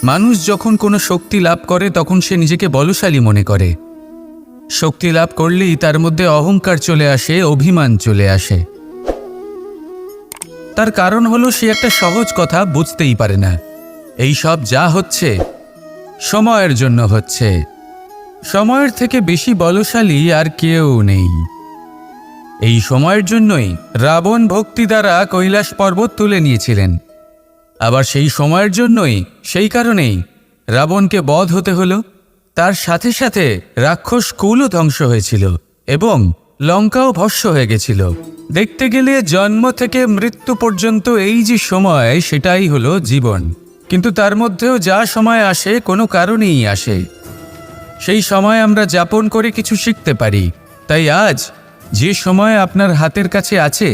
মানুষ যখন কোনো শক্তি লাভ করে তখন সে নিজেকে বলশালী মনে করে। শক্তি লাভ করলেই তার মধ্যে অহংকার চলে আসে, অভিমান চলে আসে। তার কারণ হলো সে একটা সহজ কথা বুঝতেই পারে না। এই সব যা হচ্ছে সময়ের জন্য হচ্ছে। সময়ের থেকে বেশি বলশালী আর কেউ নেই। এই সময়ের জন্যই রাবণ ভক্তি দ্বারা কৈলাস পর্বত তুলে নিয়েছিলেন। আবার সেই সময়ের জন্যই, সেই কারণেই রাবণকে বধ হতে হলো। তার সাথে সাথে রাক্ষস কুলও ধ্বংস হয়েছিল এবং লঙ্কাও ভস্ম হয়ে গেছিল। দেখতে গেলে জন্ম থেকে মৃত্যু পর্যন্ত এই যে সময়, সেটাই হলো জীবন। কিন্তু তার মধ্যেও যা সময় আসে কোনো কারণেই আসে। সেই সময় আমরা যাপন করে কিছু শিখতে পারি। তাই আজ যে সময় আপনার হাতের কাছে আছে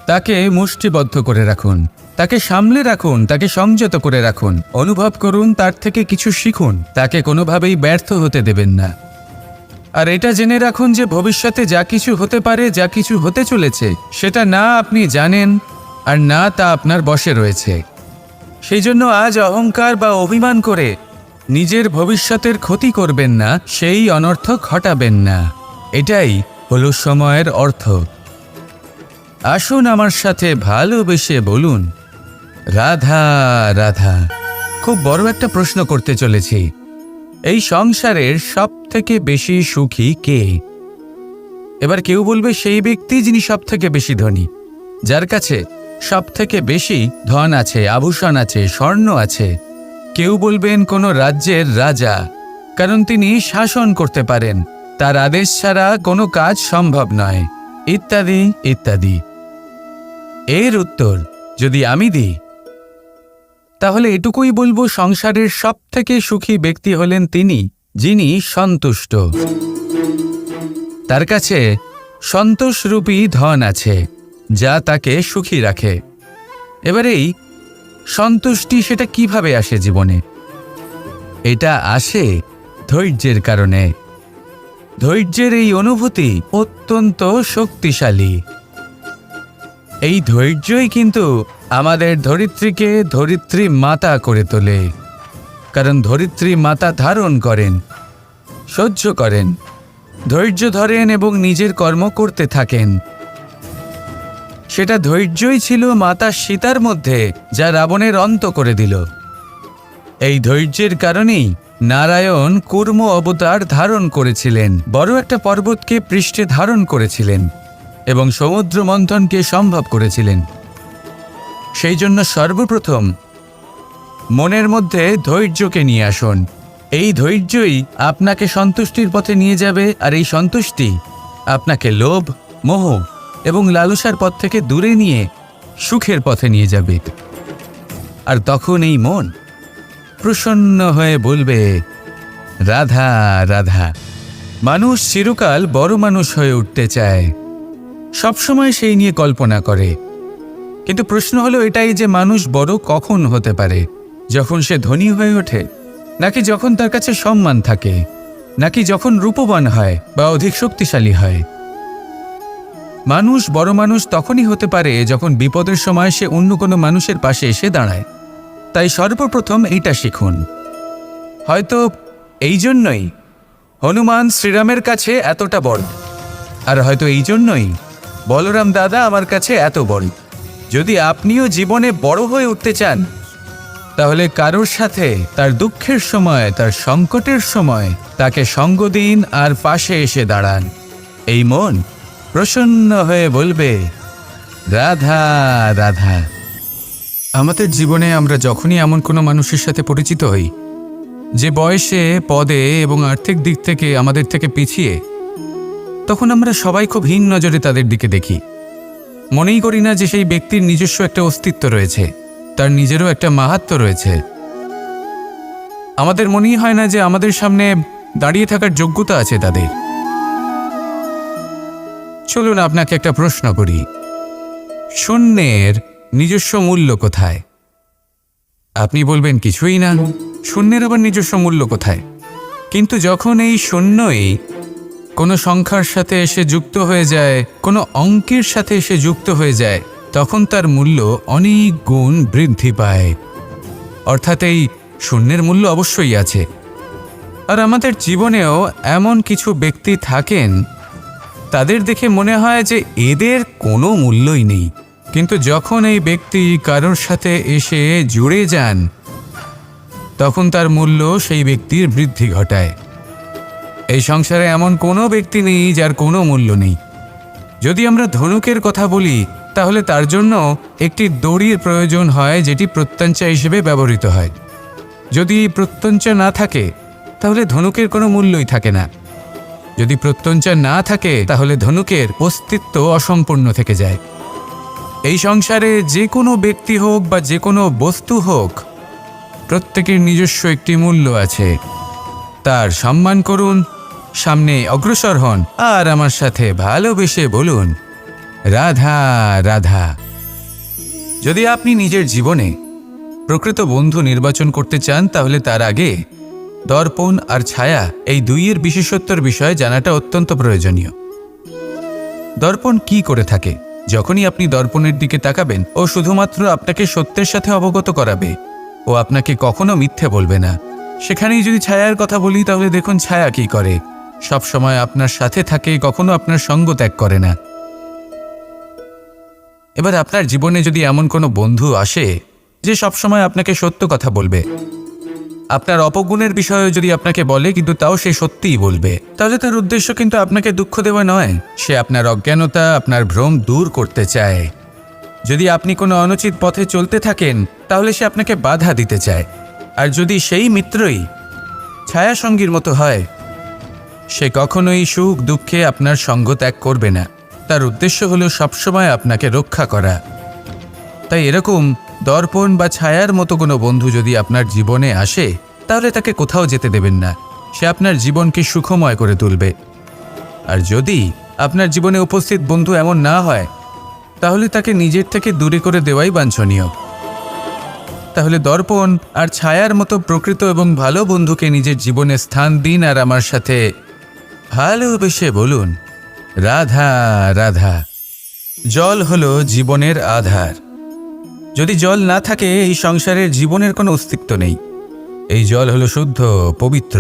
তাকে মুষ্টিবদ্ধ করে রাখুন, তাকে সামলে রাখুন, তাকে সংযত করে রাখুন, অনুভব করুন, তার থেকে কিছু শিখুন, তাকে কোনোভাবেই ব্যর্থ হতে দেবেন না। আর এটা জেনে রাখুন যে ভবিষ্যতে যা কিছু হতে পারে, যা কিছু হতে চলেছে, সেটা না আপনি জানেন আর না তা আপনার বশে রয়েছে। সেই জন্য আজ অহংকার বা অভিমান করে নিজের ভবিষ্যতের ক্ষতি করবেন না, সেই অনর্থ ঘটাবেন না। এটাই হলো সময়ের অর্থ। আসুন আমার সাথে ভালোবেসে বলুন, রাধা রাধা। খুব বড় একটা প্রশ্ন করতে চলেছি। এই সংসারের সব থেকে বেশি সুখী কে? এবার কেউ বলবে সেই ব্যক্তি যিনি সব থেকে বেশি ধনী, যার কাছে সব থেকে বেশি ধন আছে, আভূষণ আছে, স্বর্ণ আছে। কেউ বলবেন কোনো রাজ্যের রাজা, কারণ তিনি শাসন করতে পারেন, তার আদেশ ছাড়া কোনো কাজ সম্ভব নয়, ইত্যাদি ইত্যাদি। এর উত্তর যদি আমি দিই তাহলে এটুকুই বলবো, সংসারের সব থেকে সুখী ব্যক্তি হলেন তিনি যিনি সন্তুষ্ট। তার কাছে সন্তোষরূপী ধন আছে যা তাকে সুখী রাখে। এবার এই সন্তুষ্টি সেটা কিভাবে আসে জীবনে? এটা আসে ধৈর্যের কারণে। ধৈর্যের এই অনুভূতি অত্যন্ত শক্তিশালী। এই ধৈর্যই কিন্তু আমাদের ধরিত্রীকে ধরিত্রী মাতা করে তোলে। কারণ ধরিত্রী মাতা ধারণ করেন, সহ্য করেন, ধৈর্য ধরেন এবং নিজের কর্ম করতে থাকেন। সেটা ধৈর্যই ছিল মাতা সীতার মধ্যে, যা রাবণের অন্ত করে দিল। এই ধৈর্যের কারণেই নারায়ণ কূর্ম অবতার ধারণ করেছিলেন, বড় একটা পর্বতকে পৃষ্ঠে ধারণ করেছিলেন এবং সমুদ্র মন্থনকে সম্ভব করেছিলেন। সেই জন্য সর্বপ্রথম মনের মধ্যে ধৈর্যকে নিয়ে আসুন। এই ধৈর্যই আপনাকে সন্তুষ্টির পথে নিয়ে যাবে, আর এই সন্তুষ্টি আপনাকে লোভ, মোহ এবং লালসার পথ থেকে দূরে নিয়ে সুখের পথে নিয়ে যাবে। আর তখন এই মন প্রসন্ন হয়ে বলবে, রাধা রাধা। মানুষ চিরকাল বড় মানুষ হয়ে উঠতে চায়, সবসময় সেই নিয়ে কল্পনা করে। কিন্তু প্রশ্ন হলো এটাই যে মানুষ বড় কখন হতে পারে? যখন সে ধনী হয়ে ওঠে, নাকি যখন তার কাছে সম্মান থাকে, নাকি যখন রূপবান হয় বা অধিক শক্তিশালী হয়? মানুষ বড় মানুষ তখনই হতে পারে যখন বিপদের সময় সে অন্য কোনো মানুষের পাশে এসে দাঁড়ায়। তাই সর্বপ্রথম এইটা শিখুন। হয়তো এই জন্যই হনুমান শ্রীরামের কাছে এতটা বড়, আর হয়তো এই জন্যই বলরাম দাদা আমার কাছে এত বড়। যদি আপনিও জীবনে বড় হয়ে উঠতে চান, তাহলে কারোর সাথে তার দুঃখের সময়, তার সংকটের সময় তাকে সঙ্গ দিন আর পাশে এসে দাঁড়ান। এই মন প্রসন্ন হয়ে বলবে, রাধা রাধা। আমাদের জীবনে আমরা যখনই এমন কোনো মানুষের সাথে পরিচিত হই যে বয়সে, পদে এবং আর্থিক দিক থেকে আমাদের থেকে পিছিয়ে, তখন আমরা সবাই খুব হীন নজরে তাদের দিকে দেখি। মনেই করি না যে সেই ব্যক্তির নিজস্ব একটা অস্তিত্ব রয়েছে, তার নিজেরও একটা মাহাত্ম্য রয়েছে। আমাদের মনেই হয় না যে আমাদের সামনে দাঁড়িয়ে থাকার যোগ্যতা আছে তাদের। চলুন আপনাকে একটা প্রশ্ন করি, শূন্যের নিজস্ব মূল্য কোথায়? আপনি বলবেন কিছুই না। শূন্যের আবার নিজস্ব মূল্য কোথায়? কিন্তু যখন এই শূন্যই কোনো সংখ্যার সাথে এসে যুক্ত হয়ে যায়, কোনো অঙ্কের সাথে এসে যুক্ত হয়ে যায়, তখন তার মূল্য অনেক গুণ বৃদ্ধি পায়। অর্থাৎ এই শূন্যের মূল্য অবশ্যই আছে। আর আমাদের জীবনেও এমন কিছু ব্যক্তি থাকেন, তাদের দেখে মনে হয় যে এদের কোনো মূল্যই নেই, কিন্তু যখন এই ব্যক্তি কারোর সাথে এসে জুড়ে যান তখন তার মূল্য সেই ব্যক্তির বৃদ্ধি ঘটায়। এই সংসারে এমন কোনো ব্যক্তি নেই যার কোনো মূল্য নেই। যদি আমরা ধনুকের কথা বলি তাহলে তার জন্য একটি দড়ির প্রয়োজন হয়, যেটি প্রত্যঞ্চা হিসেবে ব্যবহৃত হয়। যদি প্রত্যঞ্চা না থাকে তাহলে ধনুকের কোনো মূল্যই থাকে না। যদি প্রত্যঞ্চা না থাকে তাহলে ধনুকের অস্তিত্ব অসম্পূর্ণ থেকে যায়। এই সংসারে যে কোনো ব্যক্তি হোক বা যে কোনো বস্তু হোক, প্রত্যেকের নিজস্ব একটি মূল্য আছে। তার সম্মান করুন, সামনে অগ্রসর হন, আর আমার সাথে ভালোবেসে বলুন রাধা রাধা। যদি আপনি নিজের জীবনে প্রকৃত বন্ধু নির্বাচন করতে চান তাহলে তার আগে দর্পণ আর ছায়া এই দুইয়ের বিশেষত্বর বিষয়ে জানাটা অত্যন্ত প্রয়োজনীয়। দর্পণ কি করে থাকে? যখনই আপনি দর্পণের দিকে তাকাবেন ও শুধুমাত্র আপনাকে সত্যের সাথে অবগত করাবে, ও আপনাকে কখনো মিথ্যে বলবে না। সেখানেই যদি ছায়ার কথা বলি তাহলে দেখুন ছায়া কি করে, সব সময় আপনার সাথে থাকে, কখনো আপনার সঙ্গ ত্যাগ করে না। এবার আপনার জীবনে যদি এমন কোনো বন্ধু আসে যে সবসময় আপনাকে সত্য কথা বলবে, আপনার অপগুণের বিষয়ে যদি আপনাকে বলে কিন্তু তাও সে সত্যিই বলবে, তাহলে তার উদ্দেশ্য কিন্তু আপনাকে দুঃখ দেওয়া নয়। সে আপনার অজ্ঞানতা, আপনার ভ্রম দূর করতে চায়। যদি আপনি কোনো অনুচিত পথে চলতে থাকেন তাহলে সে আপনাকে বাধা দিতে চায়। আর যদি সেই মিত্রই ছায়া সঙ্গীর মতো হয়, সে কখনোই সুখ দুঃখে আপনার সঙ্গ ত্যাগ করবে না। তার উদ্দেশ্য হলো সবসময় আপনাকে রক্ষা করা। তাই এরকম দর্পণ বা ছায়ার মতো কোনো বন্ধু যদি আপনার জীবনে আসে তাহলে তাকে কোথাও যেতে দেবেন না। সে আপনার জীবনকে সুখময় করে তুলবে। আর যদি আপনার জীবনে উপস্থিত বন্ধু এমন না হয় তাহলে তাকে নিজের থেকে দূরে করে দেওয়াই বাঞ্ছনীয়। তাহলে দর্পণ আর ছায়ার মতো প্রকৃত এবং ভালো বন্ধুকে নিজের জীবনে স্থান দিন, আর আমার সাথে ভালোবেসে বলুন রাধা রাধা। জল হলো জীবনের আধার। যদি জল না থাকে এই সংসারের জীবনের কোনো অস্তিত্ব নেই। এই জল হলো শুদ্ধ, পবিত্র।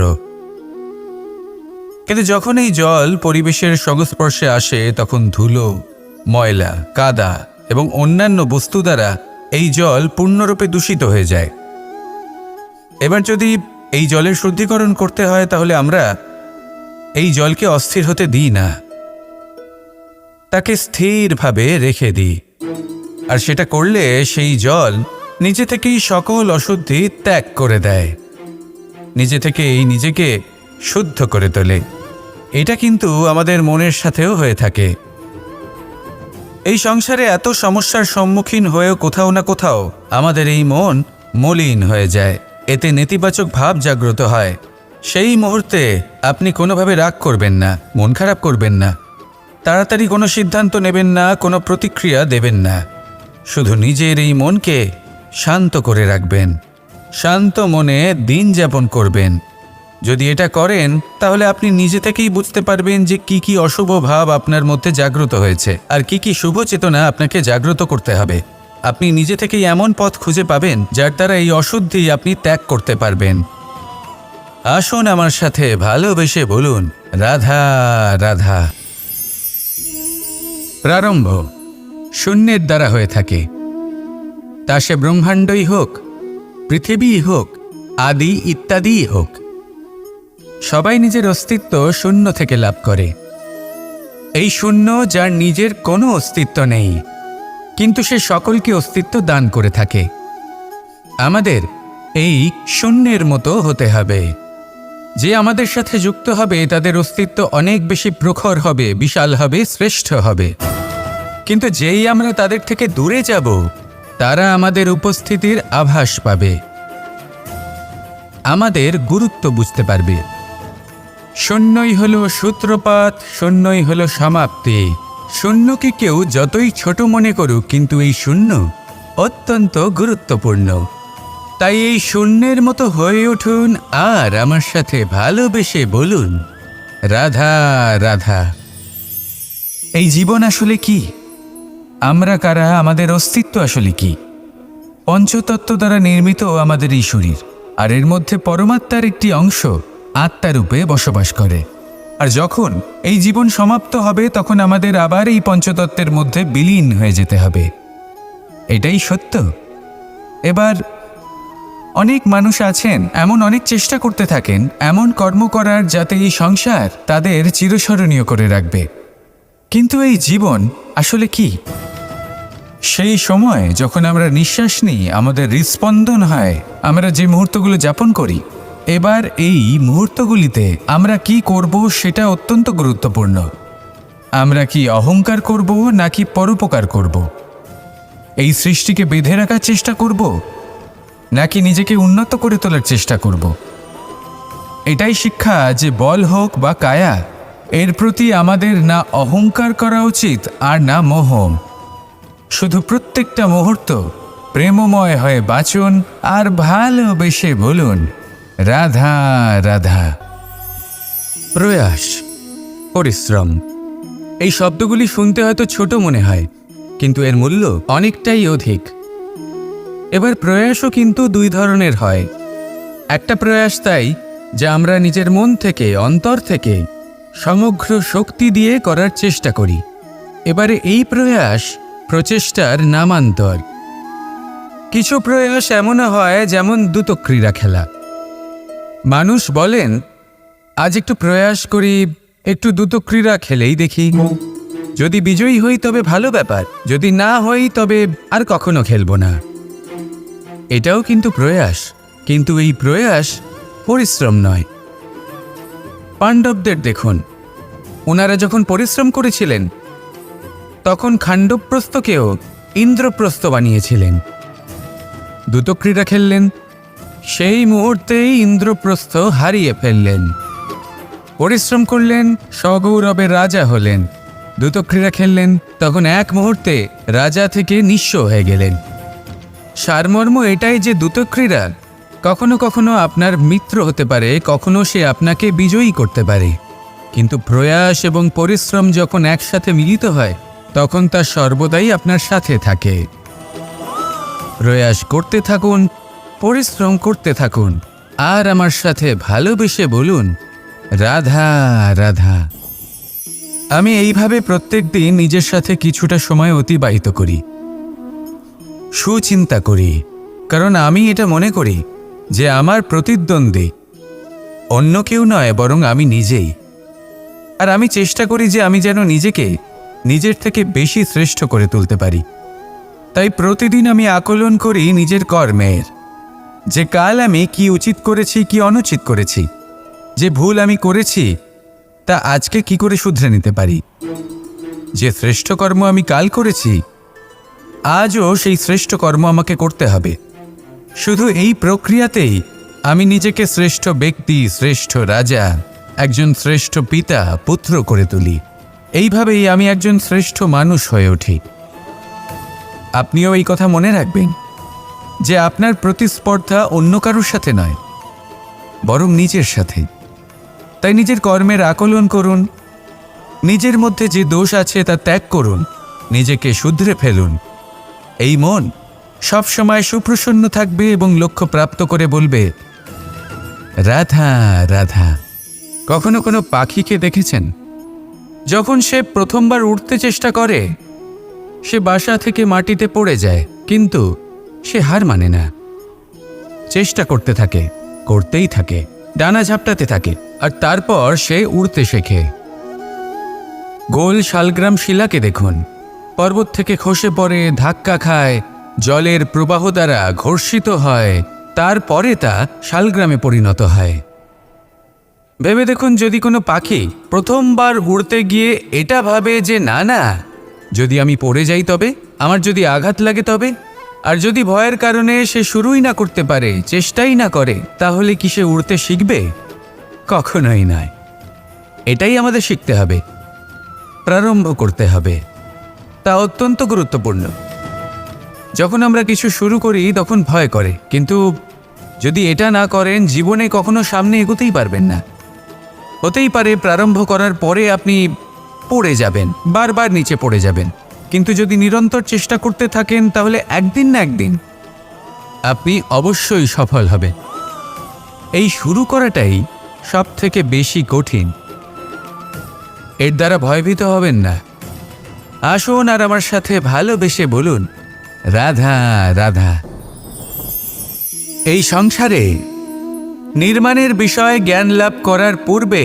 কিন্তু যখন এই জল পরিবেশের সংস্পর্শে আসে তখন ধুলো, ময়লা, কাদা এবং অন্যান্য বস্তু দ্বারা এই জল পূর্ণরূপে দূষিত হয়ে যায়। এবার যদি এই জলের শুদ্ধিকরণ করতে হয় তাহলে আমরা এই জলকে অস্থির হতে দিই না, তাকে স্থিরভাবে রেখে দিই। আর সেটা করলে সেই জল নিজে থেকেই সকল অশুদ্ধি ত্যাগ করে দেয়, নিজে থেকেই নিজেকে শুদ্ধ করে তোলে। এটা কিন্তু আমাদের মনের সাথেও হয়ে থাকে। এই সংসারে এত সমস্যার সম্মুখীন হয়েও কোথাও না কোথাও আমাদের এই মন মলিন হয়ে যায়, এতে নেতিবাচক ভাব জাগ্রত হয়। সেই মুহূর্তে আপনি কোনোভাবে রাগ করবেন না, মন খারাপ করবেন না, তাড়াতাড়ি কোনো সিদ্ধান্ত নেবেন না, কোনো প্রতিক্রিয়া দেবেন না। শুধু নিজের এই মনকে শান্ত করে রাখবেন, শান্ত মনে দিন যাপন করবেন। যদি এটা করেন তাহলে আপনি নিজে থেকেই বুঝতে পারবেন যে কি কি অশুভ ভাব আপনার মধ্যে জাগ্রত হয়েছে আর কি কি শুভ চেতনা আপনাকে জাগ্রত করতে হবে। আপনি নিজে থেকেই এমন পথ খুঁজে পাবেন যার দ্বারা এই অশুদ্ধি আপনি ত্যাগ করতে পারবেন। আসুন আমার সাথে ভালোবেসে বলুন রাধা রাধা। প্রারম্ভ শূন্যের দ্বারা হয়ে থাকে, তা সে ব্রহ্মাণ্ডই হোক, পৃথিবীই হোক, আদি ইত্যাদিই হোক। সবাই নিজের অস্তিত্ব শূন্য থেকে লাভ করে। এই শূন্য যার নিজের কোনো অস্তিত্ব নেই, কিন্তু সে সকলকে অস্তিত্ব দান করে থাকে। আমাদের এই শূন্যের মতো হতে হবে। যে আমাদের সাথে যুক্ত হবে তাদের অস্তিত্ব অনেক বেশি প্রখর হবে, বিশাল হবে, শ্রেষ্ঠ হবে। কিন্তু যেই আমরা তাদের থেকে দূরে যাব তারা আমাদের উপস্থিতির আভাস পাবে, আমাদের গুরুত্ব বুঝতে পারবে। শূন্যই হলো সূত্রপাত, শূন্যই হলো সমাপ্তি। শূন্যকে কেউ যতই ছোট মনে করুক কিন্তু এই শূন্য অত্যন্ত গুরুত্বপূর্ণ। তাই এই শূন্যের মতো হয়ে উঠুন আর আমার সাথে ভালোবেসে বলুন রাধা রাধা। এই জীবন আসলে কি? আমরা কারা? আমাদের অস্তিত্ব আসলে কি? পঞ্চতত্ত্ব দ্বারা নির্মিত আমাদের এই শরীর। আর এর মধ্যে পরমাত্মার একটি অংশ আত্মারূপে বসবাস করে। আর যখন এই জীবন সমাপ্ত হবে তখন আমাদের আবার এই পঞ্চতত্ত্বের মধ্যে বিলীন হয়ে যেতে হবে। এটাই সত্য। এবার অনেক মানুষ আছেন এমন অনেক চেষ্টা করতে থাকেন এমন কর্ম করার যাতে এই সংসার তাদের চিরস্মরণীয় করে রাখবে। কিন্তু এই জীবন আসলে কি? সেই সময় যখন আমরা নিঃশ্বাস নিই, আমাদের হৃৎস্পন্দন হয়, আমরা যে মুহূর্তগুলো যাপন করি, এবার এই মুহূর্তগুলিতে আমরা কি করব সেটা অত্যন্ত গুরুত্বপূর্ণ। আমরা কি অহংকার করব নাকি পরোপকার করব? এই সৃষ্টিকে বেঁধে রাখার চেষ্টা করব নাকি নিজেকে উন্নত করে তোলার চেষ্টা করব? এটাই শিক্ষা যে বল হোক বা কায়া, এর প্রতি আমাদের না অহংকার করা উচিত আর না মোহ। শুধু প্রত্যেকটা মুহূর্ত প্রেমময় হয়ে বাঁচুন আর ভালোবেসে বলুন রাধা রাধা। প্রয়াস, পরিশ্রম, এই শব্দগুলি শুনতে হয়তো ছোট মনে হয়, কিন্তু এর মূল্য অনেকটাই অধিক। এবার প্রয়াসও কিন্তু দুই ধরনের হয়। একটা প্রয়াস তাই যা আমরা নিজের মন থেকে, অন্তর থেকে সমগ্র শক্তি দিয়ে করার চেষ্টা করি। এবারে এই প্রয়াস প্রচেষ্টার নামান্তর। কিছু প্রয়াস এমনও হয় যেমন দ্রুত ক্রীড়া খেলা। মানুষ বলেন আজ একটু প্রয়াস করি, একটু দ্রুত ক্রীড়া খেলেই দেখি, যদি বিজয়ী হই তবে ভালো ব্যাপার, যদি না হই তবে আর কখনো খেলবো না। এটাও কিন্তু প্রয়াস, কিন্তু এই প্রয়াস পরিশ্রম নয়। পাণ্ডবদের দেখুন, ওনারা যখন পরিশ্রম করেছিলেন তখন খাণ্ডবপ্রস্থকেও ইন্দ্রপ্রস্থ বানিয়েছিলেন। দ্রুত ক্রীড়া খেললেন, সেই মুহূর্তেই ইন্দ্রপ্রস্থ হারিয়ে ফেললেন। পরিশ্রম করলেন, সগৌরবের রাজা হলেন। দ্রুত ক্রীড়া খেললেন, তখন এক মুহূর্তে রাজা থেকে নিঃস্ব হয়ে গেলেন। সারমর্ম এটাই যে দ্রুত ক্রীড়া কখনো কখনো আপনার মিত্র হতে পারে, কখনো সে আপনাকে বিজয়ী করতে পারে, কিন্তু প্রয়াস এবং পরিশ্রম যখন একসাথে মিলিত হয় তখন তা সর্বদাই আপনার সাথে থাকে। প্রয়াস করতে থাকুন, পরিশ্রম করতে থাকুন, আর আমার সাথে ভালোবেসে বলুন রাধা রাধা। আমি এইভাবে প্রত্যেক দিন নিজের সাথে কিছুটা সময় অতিবাহিত করি, সুচিন্তা করি, কারণ আমি এটা মনে করি যে আমার প্রতিদ্বন্দ্বী অন্য কেউ নয় বরং আমি নিজেই। আর আমি চেষ্টা করি যে আমি যেন নিজেকে নিজের থেকে বেশি শ্রেষ্ঠ করে তুলতে পারি। তাই প্রতিদিন আমি আকলন করি নিজের কর্মের, যে কাল আমি কি উচিত করেছি কি অনুচিত করেছি, যে ভুল আমি করেছি তা আজকে কি করে শুধরে নিতে পারি। যে শ্রেষ্ঠ কর্ম আমি কাল করেছি আজও সেই শ্রেষ্ঠ কর্ম আমাকে করতে হবে। শুধু এই প্রক্রিয়াতেই আমি নিজেকে শ্রেষ্ঠ ব্যক্তি, শ্রেষ্ঠ রাজা, একজন শ্রেষ্ঠ পিতা, পুত্র করে তুলি। এইভাবেই আমি একজন শ্রেষ্ঠ মানুষ হয়ে উঠি। আপনিও এই কথা মনে রাখবেন যে আপনার প্রতিস্পর্ধা অন্য কারোর সাথে নয় বরং নিজের সাথে। তাই নিজের কর্মের আকলন করুন, নিজের মধ্যে যে দোষ আছে তা ত্যাগ করুন, নিজেকে শুধরে ফেলুন। এই মন সবসময় সুপ্রসন্ন থাকবে এবং লক্ষ্য প্রাপ্ত করে বলবে রাধা রাধা। কখনো কোনো পাখিকে দেখেছেন? যখন সে প্রথমবার উঠতে চেষ্টা করে সে বাসা থেকে মাটিতে পড়ে যায়, কিন্তু সে হার মানে না, চেষ্টা করতে থাকে, করতেই থাকে, ডানা ঝাপটাতে থাকে, আর তারপর সে উড়তে শেখে। গোল শালগ্রাম শিলাকে দেখুন, পর্বত থেকে খসে পড়ে, ধাক্কা খায়, জলের প্রবাহ দ্বারা ঘর্ষিত হয়, তারপরে তা শালগ্রামে পরিণত হয়। ভেবে দেখুন, যদি কোনো পাখি প্রথমবার উড়তে গিয়ে এটা ভাবে যে না না, যদি আমি পড়ে যাই তবে, আমার যদি আঘাত লাগে তবে, আর যদি ভয়ের কারণে সে শুরুই না করতে পারে, চেষ্টাই না করে, তাহলে কি সে উড়তে শিখবে? কখনোই নয়। এটাই আমাদের শিখতে হবে, প্রারম্ভ করতে হবে। তা অত্যন্ত গুরুত্বপূর্ণ। যখন আমরা কিছু শুরু করি তখন ভয় করে, কিন্তু যদি এটা না করেন জীবনে কখনো সামনে এগোতেই পারবেন না। হতেই পারে প্রারম্ভ করার পরে আপনি পড়ে যাবেন, বারবার নিচে পড়ে যাবেন, কিন্তু যদি নিরন্তর চেষ্টা করতে থাকেন তাহলে একদিন না একদিন আপনি অবশ্যই সফল হবেন। এই শুরু করাটাই সব থেকে বেশি কঠিন। এর দ্বারা ভয়ভীত হবেন না। আসুন আর আমার সাথে ভালোবেসে বলুন, রাধা রাধা। এই সংসারে নির্মাণের বিষয়ে জ্ঞান লাভ করার পূর্বে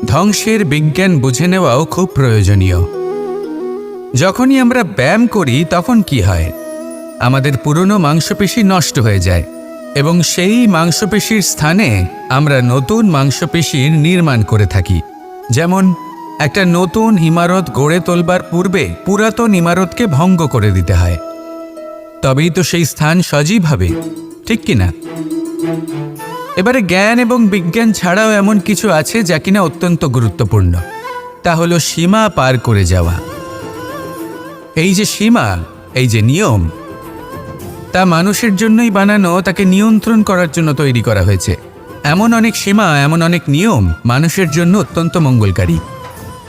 ধ্বংসের বিজ্ঞান বুঝে নেওয়াও খুব প্রয়োজনীয়। যখনই আমরা ব্যায়াম করি তখন কি হয়? আমাদের পুরনো মাংসপেশি নষ্ট হয়ে যায় এবং সেই মাংসপেশির স্থানে আমরা নতুন মাংসপেশির নির্মাণ করে থাকি। যেমন একটা নতুন ইমারত গড়ে তোলবার পূর্বে পুরাতন ইমারতকে ভঙ্গ করে দিতে হয়, তবেই তো সেই স্থান সজীব হবে, ঠিক কিনা? এবারে জ্ঞান এবং বিজ্ঞান ছাড়াও এমন কিছু আছে যা কিনা অত্যন্ত গুরুত্বপূর্ণ। তা হলো সীমা পার করে যাওয়া। এই যে সীমা, এই যে নিয়ম, তা মানুষের জন্যই বানানো, তাকে নিয়ন্ত্রণ করার জন্য তৈরি করা হয়েছে। এমন অনেক সীমা, এমন অনেক নিয়ম মানুষের জন্য অত্যন্ত মঙ্গলকারী।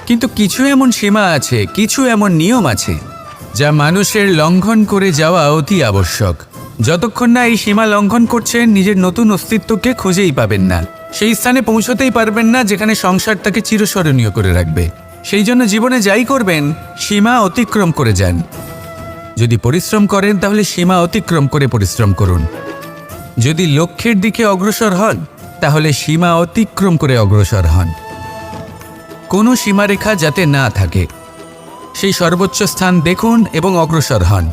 কিন্তু কিছু এমন সীমা আছে, কিছু এমন নিয়ম আছে যা মানুষের লঙ্ঘন করে যাওয়া অতি আবশ্যক। যতক্ষণ না এই সীমা লঙ্ঘন করছেন, নিজের নতুন অস্তিত্বকে খুঁজেই পাবেন না, সেই স্থানে পৌঁছতেই পারবেন না যেখানে সংসার তাকে চিরস্মরণীয় করে রাখবে। সেই জন্য জীবনে যাই করবেন, সীমা অতিক্রম করে যান। যদি পরিশ্রম করেন তাহলে সীমা অতিক্রম করে পরিশ্রম করুন। যদি লক্ষ্যের দিকে অগ্রসর হন তাহলে সীমা অতিক্রম করে অগ্রসর হন। কোনো সীমারেখা যাতে না থাকে, সেই সর্বোচ্চ স্থান দেখুন এবং অগ্রসর হন।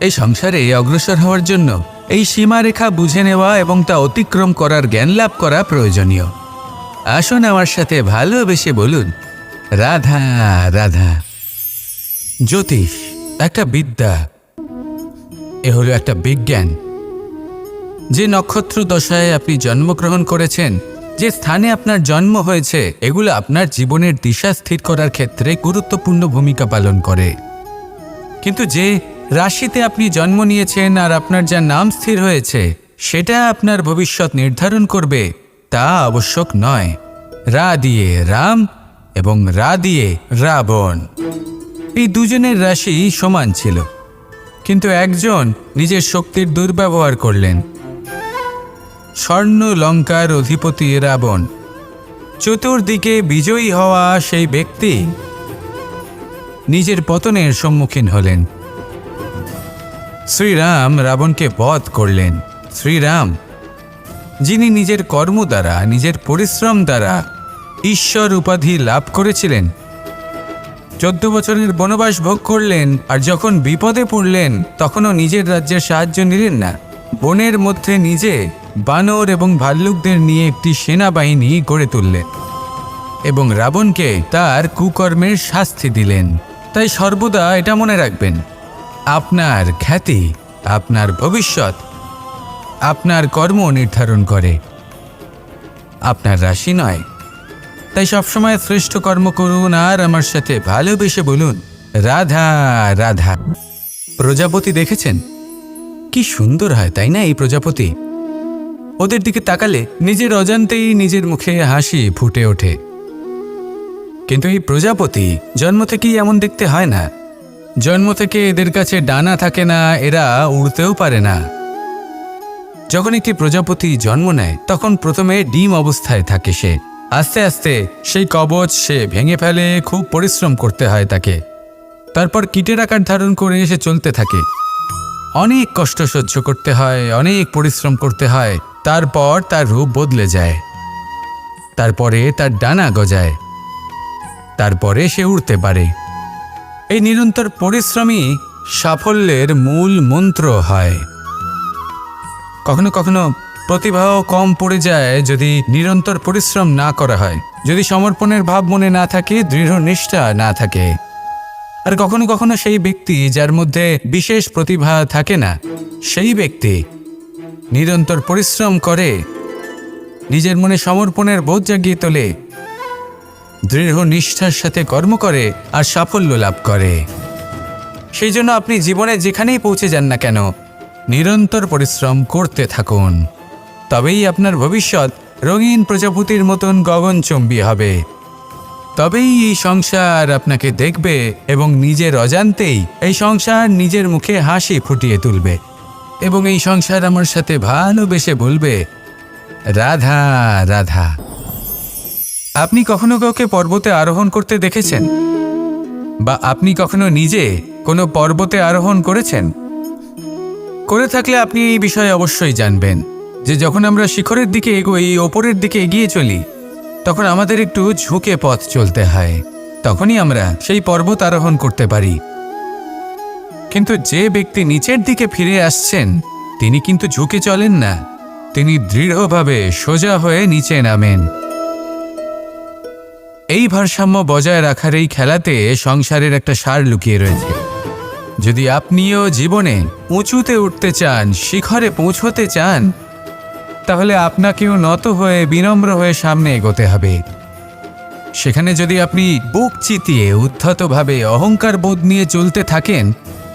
এই সংসারে অগ্রসর হওয়ার জন্য এই সীমারেখা বুঝে নেওয়া এবং তা অতিক্রম করার জ্ঞান লাভ করা প্রয়োজনীয়। আসুন আমার সাথে ভালোবেসে বলুন, রাধা রাধা। জ্যোতিষ একটা বিদ্যা, এ হলো একটা বিজ্ঞান। যে নক্ষত্র দশায় আপনি জন্মগ্রহণ করেছেন, যে স্থানে আপনার জন্ম হয়েছে, এগুলো আপনার জীবনের দিশা স্থির করার ক্ষেত্রে গুরুত্বপূর্ণ ভূমিকা পালন করে। কিন্তু যে রাশিতে আপনি জন্ম নিয়েছেন আর আপনার যা নাম স্থির হয়েছে, সেটা আপনার ভবিষ্যৎ নির্ধারণ করবে তা আবশ্যক নয়। রা দিয়ে রাম এবং রা দিয়ে রাবণ, এই দুজনের রাশি সমান ছিল, কিন্তু একজন নিজের শক্তির দুর্ব্যবহার করলেন। স্বর্ণ লঙ্কার অধিপতি রাবণ, চতুর্দিকে বিজয়ী হওয়া সেই ব্যক্তি নিজের পতনের সম্মুখীন হলেন। শ্রীরাম রাবণকে বধ করলেন। শ্রীরাম, যিনি নিজের কর্ম দ্বারা, নিজের পরিশ্রম দ্বারা ঈশ্বর উপাধি লাভ করেছিলেন, 14 বছরের বনবাস ভোগ করলেন, আর যখন বিপদে পড়লেন তখনও নিজের রাজ্যের সাহায্য নিলেন না। বনের মধ্যে নিজে বানর এবং ভাল্লুকদের নিয়ে একটি সেনাবাহিনী গড়ে তুললেন এবং রাবণকে তার কুকর্মের শাস্তি দিলেন। তাই সর্বদা এটা মনে রাখবেন, আপনার খ্যাতি, আপনার ভবিষ্যৎ আপনার কর্ম নির্ধারণ করে, আপনার রাশি নয়। তাই সবসময় শ্রেষ্ঠ কর্ম করুন আর আমার সাথে ভালোবেসে বলুন, রাধা রাধা। প্রজাপতি দেখেছেন? কি সুন্দর হয়, তাই না? এই প্রজাপতি, ওদের দিকে তাকালে নিজের অজান্তেই নিজের মুখে হাসি ফুটে ওঠে। কিন্তু এই প্রজাপতি জন্ম থেকেই এমন দেখতে হয় না। জন্ম থেকে এদের কাছে ডানা থাকে না, এরা উড়তেও পারে না। যখন একটি প্রজাপতি জন্ম নেয় তখন প্রথমে ডিম অবস্থায় থাকে সে। আস্তে আস্তে সেই কবচ সে ভেঙে ফেলে, খুব পরিশ্রম করতে হয় তাকে। তারপর কীটের আকার ধারণ করে সে চলতে থাকে, অনেক কষ্ট সহ্য করতে হয়, অনেক পরিশ্রম করতে হয়। তারপর তার রূপ বদলে যায়, তারপরে তার ডানা গজায়, তারপরে সে উড়তে পারে। এই নিরন্তর পরিশ্রমই সাফল্যের মূল মন্ত্র হয়। কখনো কখনো প্রতিভাও কম পড়ে যায় যদি নিরন্তর পরিশ্রম না করা হয়, যদি সমর্পণের ভাব মনে না থাকে, দৃঢ় নিষ্ঠা না থাকে। আর কখনো কখনো সেই ব্যক্তি যার মধ্যে বিশেষ প্রতিভা থাকে না, সেই ব্যক্তি নিরন্তর পরিশ্রম করে, নিজের মনে সমর্পণের বোধ জাগিয়ে তোলে, দৃঢ় নিষ্ঠার সাথে কর্ম করে আর সাফল্য লাভ করে। সেই জন্য আপনি জীবনে যেখানেই পৌঁছে যান না কেন, নিরন্তর পরিশ্রম করতে থাকুন। তবেই আপনার ভবিষ্যৎ রঙিন প্রজাপতির মতন গগনচুম্বী হবে। তবেই এই সংসার আপনাকে দেখবে এবং নিজের অজান্তেই এই সংসার নিজের মুখে হাসি ফুটিয়ে তুলবে এবং এই সংসার আমার সাথে ভালোবেসে বলবে, রাধা রাধা। আপনি কখনো কাউকে পর্বতে আরোহণ করতে দেখেছেন? বা আপনি কখনো নিজে কোনো পর্বতে আরোহণ করেছেন? করে থাকলে আপনি এই বিষয়ে অবশ্যই জানবেন যে যখন আমরা শিখরের দিকে এগোই, ওপরের দিকে এগিয়ে চলি, তখন আমাদের একটু ঝুঁকে পথ চলতে হয়। তখনই আমরা সেই পর্বত আরোহণ করতে পারি। কিন্তু যে ব্যক্তি নিচের দিকে ফিরে আসছেন, তিনি কিন্তু ঝুঁকে চলেন না, তিনি দৃঢ়ভাবে সোজা হয়ে নিচে নামেন। এই ভারসাম্য বজায় রাখার এই খেলাতে সংসারের একটা সার লুকিয়ে রয়েছে। যদি আপনিও জীবনে উঁচুতে উঠতে চান, শিখরে পৌঁছতে চান, তাহলে আপনাকেও নত হয়ে বিনম্র হয়ে সামনে এগোতে হবে। সেখানে যদি আপনি বুক চিতিয়ে উদ্ধতভাবে অহংকার বোধ নিয়ে চলতে থাকেন,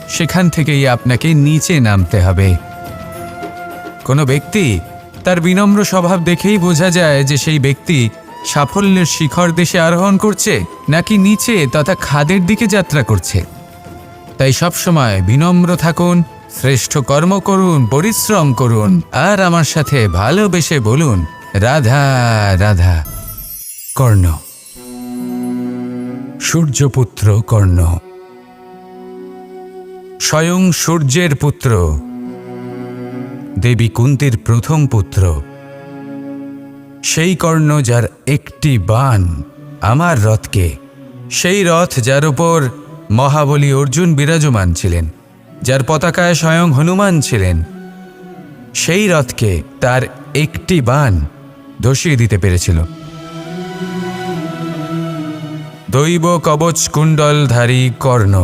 সেখান থেকেই আপনাকে নিচে নামতে হবে। কোনো ব্যক্তি তার বিনম্র স্বভাব দেখেই বোঝা যায় যে সেই ব্যক্তি সাফল্যের শিখর দেশে আরোহণ করছে নাকি নিচে তথা খাদের দিকে যাত্রা করছে। তাই সবসময় বিনম্র থাকুন, শ্রেষ্ঠ কর্ম করুন, পরিশ্রম করুন, আর আমার সাথে ভালোবেসে বলুন রাধা রাধা। কর্ণ, সূর্যপুত্র কর্ণ, স্বয়ং সূর্যের পুত্র, দেবী কুন্তীর প্রথম পুত্র। সেই কর্ণ যার একটি বাণ আমার রথকে, সেই রথ যার উপর মহাবলী অর্জুন বিরাজমান ছিলেন, যার পতাকায় স্বয়ং হনুমান ছিলেন, সেই রথকে তার একটি বাণ ধসিয়ে দিতে পেরেছিল। দৈব কবচ কুণ্ডলধারী কর্ণ,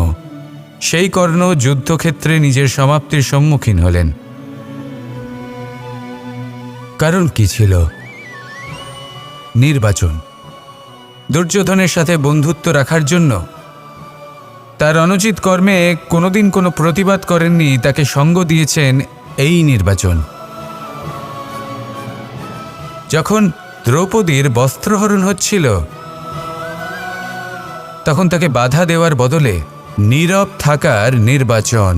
সেই কর্ণ যুদ্ধক্ষেত্রে নিজের সমাপ্তির সম্মুখীন হলেন। কারণ কি ছিল? নির্বাচন। দুর্যোধনের সাথে বন্ধুত্ব রাখার জন্য তার অনুচিত কর্মে কোনোদিন কোনো প্রতিবাদ করেননি, তাকে সঙ্গ দিয়েছেন এই নির্বাচন। যখন দ্রৌপদীর বস্ত্রহরণ হচ্ছিল, তখন তাকে বাধা দেওয়ার বদলে নীরব থাকার নির্বাচন,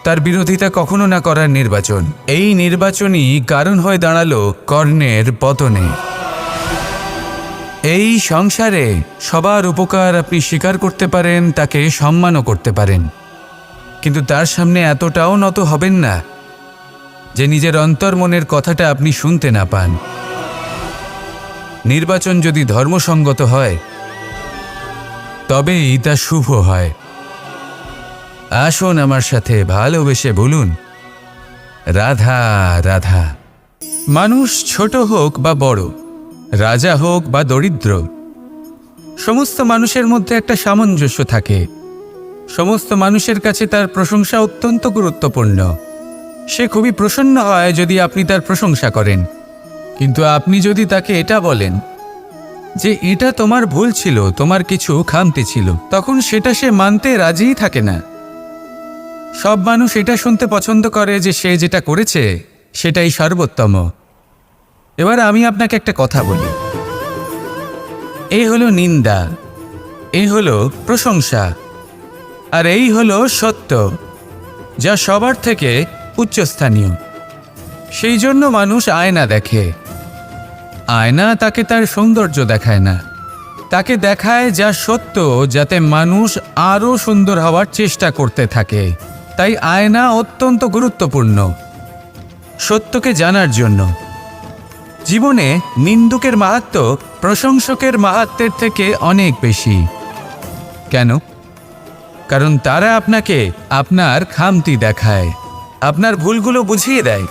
তার বিরোধিতা কখনো না করার নির্বাচন, এই নির্বাচনই কারণ হয়ে দাঁড়ালো কর্ণের পতনে। এই সংসারে সবার উপকার আপনি স্বীকার করতে পারেন, তাকে সম্মানও করতে পারেন, কিন্তু তার সামনে এতটাও নত হবেন না যে নিজের অন্তর্মনের কথাটা আপনি শুনতে না পান। নির্বাচন যদি ধর্মসঙ্গত হয়, তবেই তা শুভ হয়। আসুন আমার সাথে ভালোবেসে বলুন রাধা রাধা। মানুষ ছোট হোক বা বড়, রাজা হোক বা দরিদ্র, সমস্ত মানুষের মধ্যে একটা সামঞ্জস্য থাকে। সমস্ত মানুষের কাছে তার প্রশংসা অত্যন্ত গুরুত্বপূর্ণ। সে খুবই প্রসন্ন হয় যদি আপনি তার প্রশংসা করেন, কিন্তু আপনি যদি তাকে এটা বলেন যে এটা তোমার ভুল ছিল, তোমার কিছু খামতি ছিল, তখন সেটা সে মানতে রাজিই থাকে না। সব মানুষ এটা শুনতে পছন্দ করে যে সে যেটা করেছে সেটাই সর্বোত্তম। এবার আমি আপনাকে একটা কথা বলি, এই হলো নিন্দা, এই হলো প্রশংসা, আর এই হলো সত্য, যা সবার থেকে উচ্চস্থানীয়। সেই জন্য মানুষ আয়না দেখে। আয়না তাকে তার সৌন্দর্য দেখায় না, তাকে দেখায় যা সত্য, যাতে মানুষ আরও সুন্দর হওয়ার চেষ্টা করতে থাকে। তাই আয়না অত্যন্ত গুরুত্বপূর্ণ সত্যকে জানার জন্য। জীবনে নিন্দুকের মাহাত্ম্য প্রশংসকের মাহাত্ম্যের থেকে অনেক বেশি। কেন? কারণ তারা আপনাকে আপনার খামতি দেখায়, আপনার ভুলগুলো বুঝিয়ে দেয়,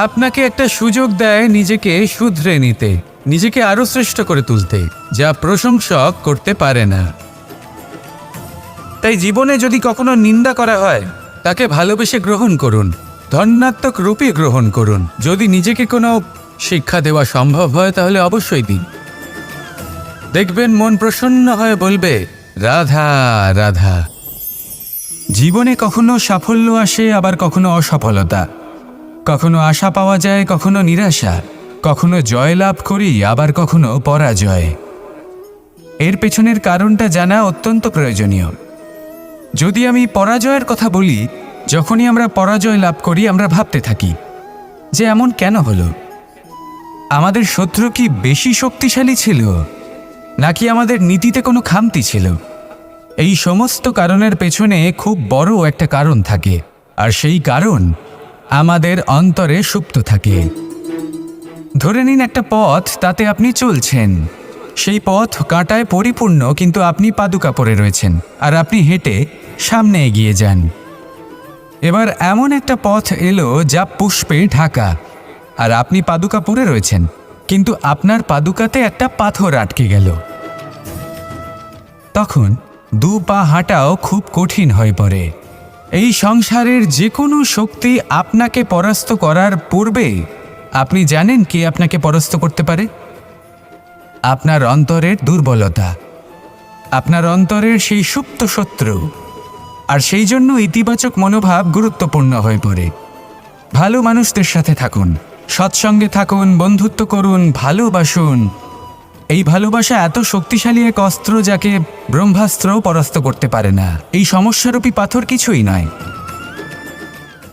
আপনাকে একটা সুযোগ দেয় নিজেকে শুধরে নিতে, নিজেকে আরও শ্রেষ্ঠ করে তুলতে, যা প্রশংসক করতে পারে না। তাই জীবনে যদি কখনো নিন্দা করা হয়, তাকে ভালোবেসে গ্রহণ করুন, ধন্যাত্মক রূপে গ্রহণ করুন। যদি নিজেকে কোনো শিক্ষা দেওয়া সম্ভব হয় তাহলে অবশ্যই দিন। দেখবেন মন প্রসন্ন হয়ে বলবে রাধা রাধা। জীবনে কখনো সাফল্য আসে, আবার কখনো অসফলতা, কখনো আশা পাওয়া যায়, কখনো নিরাশা, কখনো জয়লাভ করি, আবার কখনো পরাজয়। এর পেছনের কারণটা জানা অত্যন্ত প্রয়োজনীয়। যদি আমি পরাজয়ের কথা বলি, যখনই আমরা পরাজয় লাভ করি আমরা ভাবতে থাকি যে এমন কেন হলো? আমাদের শত্রু কি বেশি শক্তিশালী ছিল, নাকি আমাদের নীতিতে কোনো খামতি ছিল? এই সমস্ত কারণের পেছনে খুব বড় একটা কারণ থাকে, আর সেই কারণ আমাদের অন্তরে সুপ্ত থাকে। ধরে নিন একটা পথ, তাতে আপনি চলছেন। সেই পথ কাঁটায় পরিপূর্ণ, কিন্তু আপনি পাদুকা পরে রয়েছেন আর আপনি হেঁটে সামনে এগিয়ে যান। এবার এমন একটা পথ এলো যা পুষ্পে ঢাকা, আর আপনি পাদুকা পরে রয়েছেন, কিন্তু আপনার পাদুকাতে একটা পাথর আটকে গেল। তখন দু পা হাঁটাও খুব কঠিন হয়ে পড়ে। এই সংসারের যে কোনো শক্তি আপনাকে পরাস্ত করার পূর্বে আপনি জানেন কে আপনাকে পরাস্ত করতে পারে? আপনার অন্তরের দুর্বলতা, আপনার অন্তরের সেই সুপ্ত শত্রু। আর সেই জন্য ইতিবাচক মনোভাব গুরুত্বপূর্ণ হয়ে পড়ে। ভালো মানুষদের সাথে থাকুন, সৎসঙ্গে থাকুন, বন্ধুত্ব করুন, ভালোবাসুন। এই ভালোবাসা এত শক্তিশালী এক অস্ত্র যাকে ব্রহ্মাস্ত্রও পরাস্ত করতে পারে না। এই সমস্যারূপী পাথর কিছুই নয়।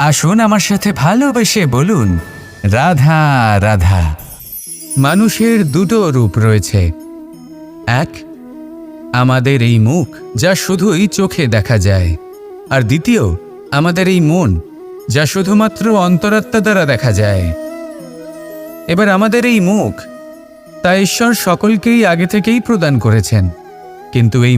আসুন আমার সাথে ভালোবেসে বলুন, রাধা রাধা। মানুষের দুটো রূপ রয়েছে। এক, আমাদের এই মুখ, যা শুধুই চোখে দেখা যায়। আর দ্বিতীয়, আমাদের এই মন, যা শুধুমাত্র অন্তরাত্মা দ্বারা দেখা যায়। এবার আমাদের এই মুখ, তা ঈশ্বর সকলকেই আগে থেকেই প্রদান করেছেন। কিন্তু এই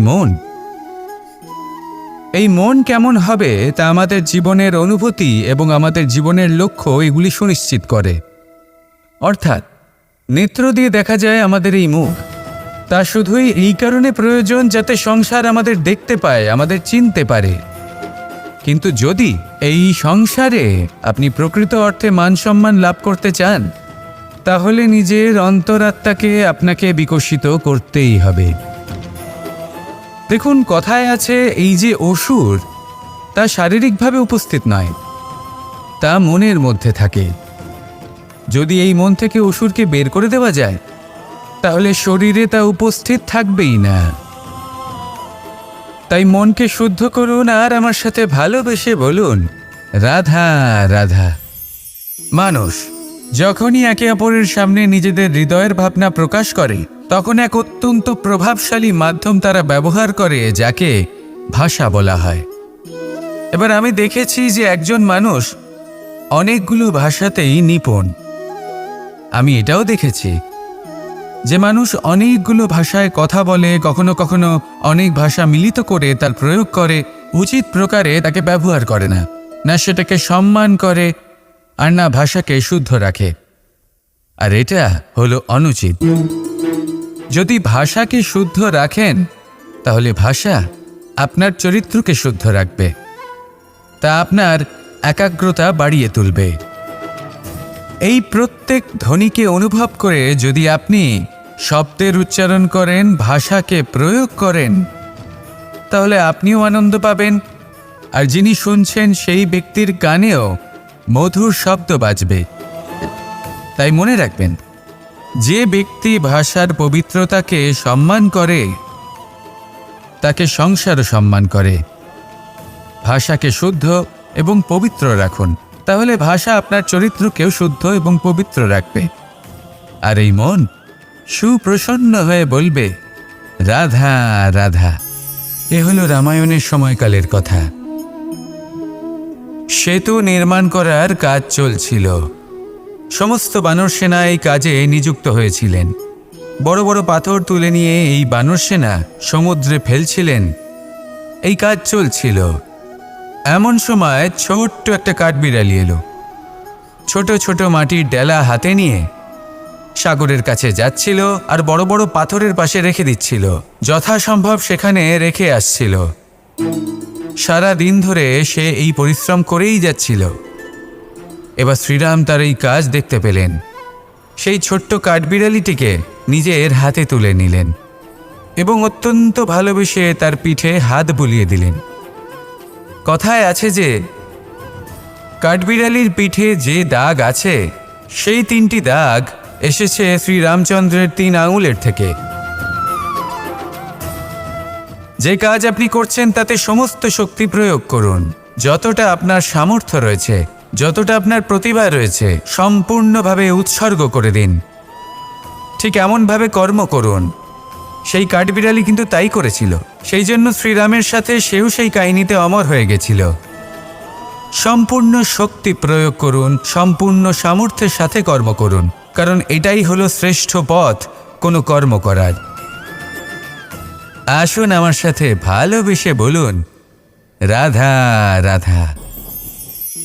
মন কেমন হবে তা আমাদের জীবনের অনুভূতি এবং আমাদের জীবনের লক্ষ্য এগুলি সুনিশ্চিত করে। অর্থাৎ নেত্র দিয়ে দেখা যায় আমাদের এই মুখ, তা শুধুই এই কারণে প্রয়োজন যাতে সংসার আমাদের দেখতে পায়, আমাদের চিনতে পারে। কিন্তু যদি এই সংসারে আপনি প্রকৃত অর্থে মান সম্মান লাভ করতে চান, তাহলে নিজের অন্তরাত্মাকে আপনাকে বিকশিত করতেই হবে। দেখুন, কথায় আছে এই যে অসুর, তা শারীরিকভাবে উপস্থিত নয়, তা মনের মধ্যে থাকে। যদি এই মন থেকে অসুরকে বের করে দেওয়া যায়, তাহলে শরীরে তা উপস্থিত থাকবেই না। তাই মনকে শুদ্ধ করুন আর আমার সাথে ভালোবেসে বলুন, রাধা রাধা। মানুষ যখনই একে অপরের সামনে নিজেদের হৃদয়ের ভাবনা প্রকাশ করে, তখন এক অত্যন্ত প্রভাবশালী মাধ্যম তারা ব্যবহার করে, যাকে ভাষা বলা হয়। এবার আমি দেখেছি যে একজন মানুষ অনেকগুলো ভাষাতেই নিপুণ। আমি এটাও দেখেছি যে মানুষ অনেকগুলো ভাষায় কথা বলে, কখনো কখনো অনেক ভাষা মিলিত করে তার প্রয়োগ করে, উচিত প্রকারে তাকে ব্যবহার করে না, না সেটাকে সম্মান করে, আর না ভাষাকে শুদ্ধ রাখে। আর এটা হলো অনুচিত। যদি ভাষাকে শুদ্ধ রাখেন, তাহলে ভাষা আপনার চরিত্রকে শুদ্ধ রাখবে, তা আপনার একাগ্রতা বাড়িয়ে তুলবে। এই প্রত্যেক ধ্বনিকে অনুভব করে যদি আপনি শব্দের উচ্চারণ করেন, ভাষাকে প্রয়োগ করেন, তাহলে আপনিও আনন্দ পাবেন, আর যিনি শুনছেন সেই ব্যক্তির কানেও মধুর শব্দ বাজবে। তাই মনে রাখবেন, যে ব্যক্তি ভাষার পবিত্রতাকে সম্মান করে, তাকে সংসারও সম্মান করে। ভাষাকে শুদ্ধ এবং পবিত্র রাখুন, তাহলে ভাষা আপনার চরিত্রকেও শুদ্ধ এবং পবিত্র রাখবে। আর এই মন সুপ্রসন্ন হয়ে বলবে, রাধা রাধা। এ হলো রামায়ণের সময়কালের কথা। সেতু নির্মাণ করার কাজ চলছিল। সমস্ত বানর সেনা এই কাজে নিযুক্ত হয়েছিলেন। বড় বড় পাথর তুলে নিয়ে এই বানর সেনা সমুদ্রে ফেলছিলেন। এই কাজ চলছিল। এমন সময় ছোট্ট একটা কাঠবিড়ালি এলো। ছোট ছোট মাটির ডেলা হাতে নিয়ে সাগরের কাছে যাচ্ছিল, আর বড় বড় পাথরের পাশে রেখে দিচ্ছিল। যথাসম্ভব সেখানে রেখে আসছিল। সারা দিন ধরে সে এই পরিশ্রম করেই যাচ্ছিল। এবার শ্রীরাম তার এই কাজ দেখতে পেলেন। সেই ছোট্ট কাঠবিড়ালিটিকে নিজের হাতে তুলে নিলেন এবং অত্যন্ত ভালোবেসে তার পিঠে হাত বুলিয়ে দিলেন। কথায় আছে যে কাঠবিড়ালির পিঠে যে দাগ আছে, সেই 3টি দাগ এসেছে শ্রীরামচন্দ্রের 3 আঙুলের থেকে। যে কাজ আপনি করছেন তাতে সমস্ত শক্তি প্রয়োগ করুন, যতটা আপনার সামর্থ্য রয়েছে। যতটা আপনার প্রতিভা রয়েছে সম্পূর্ণভাবে উৎসর্গ করে দিন। ঠিক এমনভাবে কর্ম করুন। সেই কাঠবিড়ালি কিন্তু তাই করেছিল। সেই জন্য শ্রীরামের সাথে সেও সেই কাহিনীতে অমর হয়ে গেছিল। সম্পূর্ণ শক্তি প্রয়োগ করুন, সম্পূর্ণ সামর্থ্যের সাথে কর্ম করুন, কারণ এটাই হলো শ্রেষ্ঠ পথ কোনো কর্ম করার। আসুন আমার সাথে ভালোবেসে বলুন, রাধা রাধা।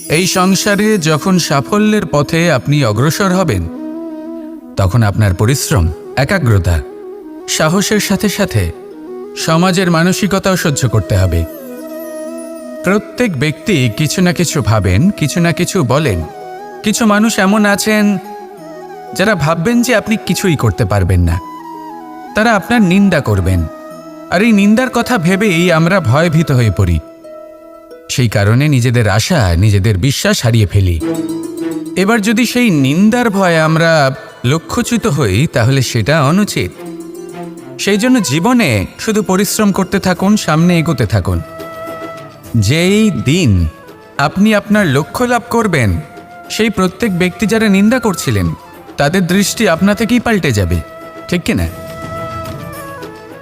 এই সংসারে যখন সাফল্যের পথে আপনি অগ্রসর হবেন, তখন আপনার পরিশ্রম, একাগ্রতা, সাহসের সাথে সাথে সমাজের মানসিকতাও সহ্য করতে হবে। প্রত্যেক ব্যক্তি কিছু না কিছু ভাবেন, কিছু না কিছু বলেন। কিছু মানুষ এমন আছেন যারা ভাববেন যে আপনি কিছুই করতে পারবেন না। তারা আপনার নিন্দা করবেন, আর এই নিন্দার কথা ভেবেই আমরা ভয়ভীত হয়ে পড়ি। সেই কারণে নিজেদের আশা, নিজেদের বিশ্বাস হারিয়ে ফেলি। এবার যদি সেই নিন্দার ভয়ে আমরা লক্ষ্যচ্যুত হই, তাহলে সেটা অনুচিত। সেই জন্য জীবনে শুধু পরিশ্রম করতে থাকুন, সামনে এগোতে থাকুন। যেই দিন আপনি আপনার লক্ষ্য লাভ করবেন, সেই প্রত্যেক ব্যক্তি যারা নিন্দা করছিলেন তাদের দৃষ্টি আপনা থেকেই পাল্টে যাবে, ঠিক কিনা?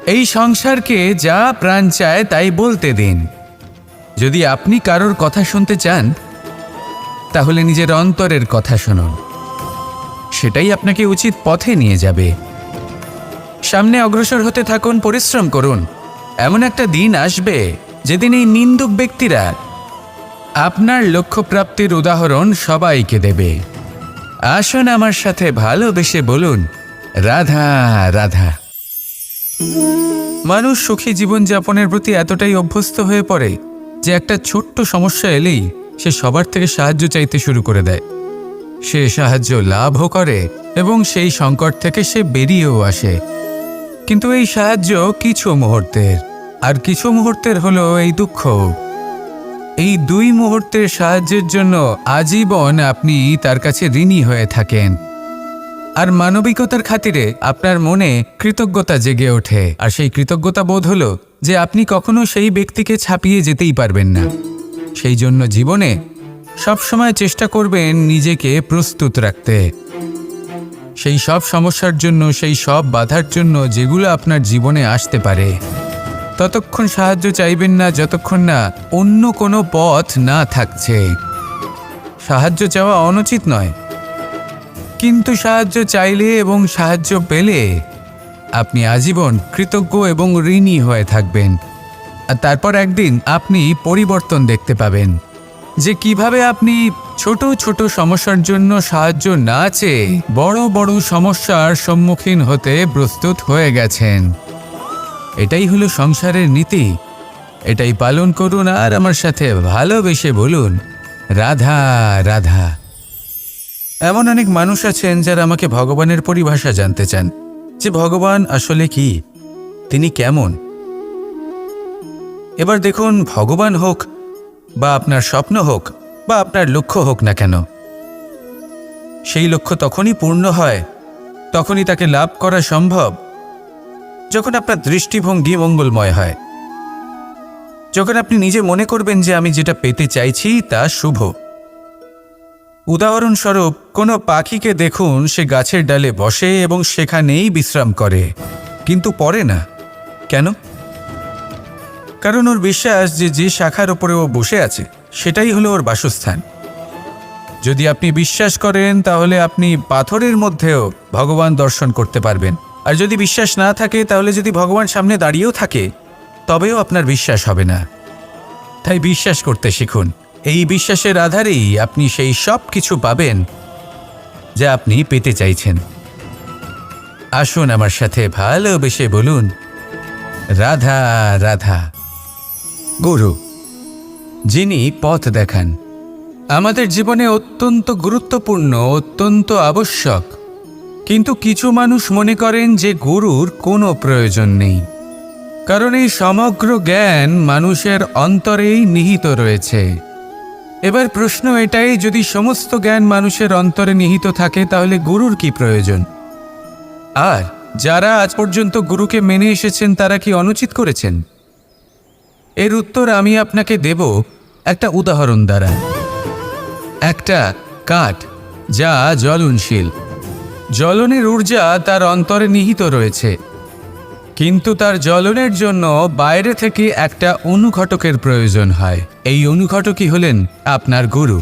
এই সংসারকে যা প্রাণ চায় তাই বলতে দিন। যদি আপনি কারোর কথা শুনতে চান, তাহলে নিজের অন্তরের কথা শুনুন। সেটাই আপনাকে উচিত পথে নিয়ে যাবে। সামনে অগ্রসর হতে থাকুন, পরিশ্রম করুন। এমন একটা দিন আসবে যেদিন এই নিন্দুক ব্যক্তিরা আপনার লক্ষ্য প্রাপ্তির উদাহরণ সবাইকে দেবে। আসুন আমার সাথে ভালোবেসে বলুন, রাধা রাধা। মানুষ সুখী জীবনযাপনের প্রতি এতটাই অভ্যস্ত হয়ে পড়ে যে একটা ছোট্ট সমস্যা এলেই সে সবার থেকে সাহায্য চাইতে শুরু করে দেয়। সে সাহায্য লাভও করে এবং সেই সংকট থেকে সে বেরিয়েও আসে। কিন্তু এই সাহায্য কিছু মুহূর্তের, আর কিছু মুহূর্তের হলো এই দুঃখ। এই দুই মুহূর্তের সাহায্যের জন্য আজীবন আপনি তার কাছে ঋণী হয়ে থাকেন। আর মানবিকতার খাতিরে আপনার মনে কৃতজ্ঞতা জেগে ওঠে। আর সেই কৃতজ্ঞতা বোধ হলো যে আপনি কখনো সেই ব্যক্তিকে ছাপিয়ে যেতেই পারবেন না। সেই জন্য জীবনে সবসময় চেষ্টা করবেন নিজেকে প্রস্তুত রাখতে সেই সব সমস্যার জন্য, সেই সব বাধার জন্য যেগুলো আপনার জীবনে আসতে পারে। ততক্ষণ সাহায্য চাইবেন না যতক্ষণ না অন্য কোনো পথ না থাকছে। সাহায্য চাওয়া অনুচিত নয়, কিন্তু সাহায্য চাইলে এবং সাহায্য পেলে আপনি আজীবন কৃতজ্ঞ এবং ঋণী হয়ে থাকবেন। আর তারপর একদিন আপনি পরিবর্তন দেখতে পাবেন যে কিভাবে আপনি ছোট ছোট সমস্যার জন্য সাহায্য না চেয়ে বড় বড় সমস্যার সম্মুখীন হতে প্রস্তুত হয়ে গেছেন। এটাই হলো সংসারের নীতি। এটাই পালন করুন আর আমার সাথে ভালোবেসে বলুন, রাধা রাধা। এমন অনেক মানুষ আছেন যারা আমাকে ভগবানের পরিভাষা জানতে চান, যে ভগবান আসলে কি, তিনি কেমন। এবার দেখুন, ভগবান হোক বা আপনার স্বপ্ন হোক বা আপনার লক্ষ্য হোক না কেন, সেই লক্ষ্য তখনই পূর্ণ হয়, তখনই তাকে লাভ করা সম্ভব যখন আপনার দৃষ্টিভঙ্গি মঙ্গলময় হয়। যখন আপনি নিজে মনে করবেন যে আমি যেটা পেতে চাইছি তা শুভ। উদাহরণস্বরূপ, কোনো পাখিকে দেখুন, সে গাছের ডালে বসে এবং সেখানেই বিশ্রাম করে, কিন্তু পড়ে না। কেন? কারণ ওর বিশ্বাস যে যে শাখার ওপরে ও বসে আছে সেটাই হলো ওর বাসস্থান। যদি আপনি বিশ্বাস করেন তাহলে আপনি পাথরের মধ্যেও ভগবান দর্শন করতে পারবেন। আর যদি বিশ্বাস না থাকে, তাহলে যদি ভগবান সামনে দাঁড়িয়েও থাকে তবেও আপনার বিশ্বাস হবে না। তাই বিশ্বাস করতে শিখুন। এই বিশ্বাসের আধারেই আপনি সেই সব কিছু পাবেন যা আপনি পেতে চাইছেন। আসুন আমার সাথে ভালোবেসে বলুন, রাধা রাধা। গুরু, যিনি পথ দেখান, আমাদের জীবনে অত্যন্ত গুরুত্বপূর্ণ, অত্যন্ত আবশ্যক। কিন্তু কিছু মানুষ মনে করেন যে গুরুর কোনো প্রয়োজন নেই, কারণ এই সমগ্র জ্ঞান মানুষের অন্তরেই নিহিত রয়েছে। এবার প্রশ্ন এটাই, যদি সমস্ত জ্ঞান মানুষের অন্তরে নিহিত থাকে তাহলে গুরুর কি প্রয়োজন? আর যারা আজ পর্যন্ত গুরুকে মেনে এসেছেন তারা কি অনুচিত করেছেন? এর উত্তর আমি আপনাকে দেব একটা উদাহরণ দ্বারা। একটা কাঠ যা জ্বলনশীল। জ্বলনের ঊর্জা তার অন্তরে নিহিত রয়েছে, কিন্তু তার জ্বলনের জন্য বাইরে থেকে একটা অনুঘটকের প্রয়োজন হয়। এই অনুঘটকই হলেন আপনার গুরু।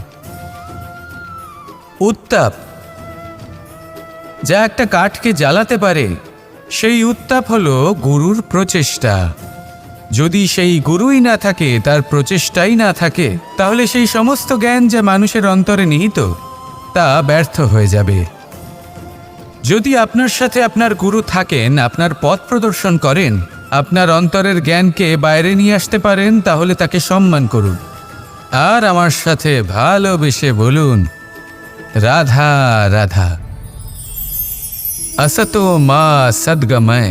উত্তাপ যা একটা কাঠকে জ্বালাতে পারে, সেই উত্তাপ হলো গুরুর প্রচেষ্টা। যদি সেই গুরুই না থাকে, তার প্রচেষ্টাই না থাকে, তাহলে সেই সমস্ত জ্ঞান যা মানুষের অন্তরে নিহিত তা ব্যর্থ হয়ে যাবে। যদি আপনার সাথে আপনার গুরু থাকেন, আপনার পথ প্রদর্শন করেন, আপনার অন্তরের জ্ঞানকে বাইরে নিয়ে আসতে পারেন, তাহলে তাকে সম্মান করুন আর আমার সাথে ভালোবেসে বলুন, রাধা রাধা। असतो मा सद्गमय,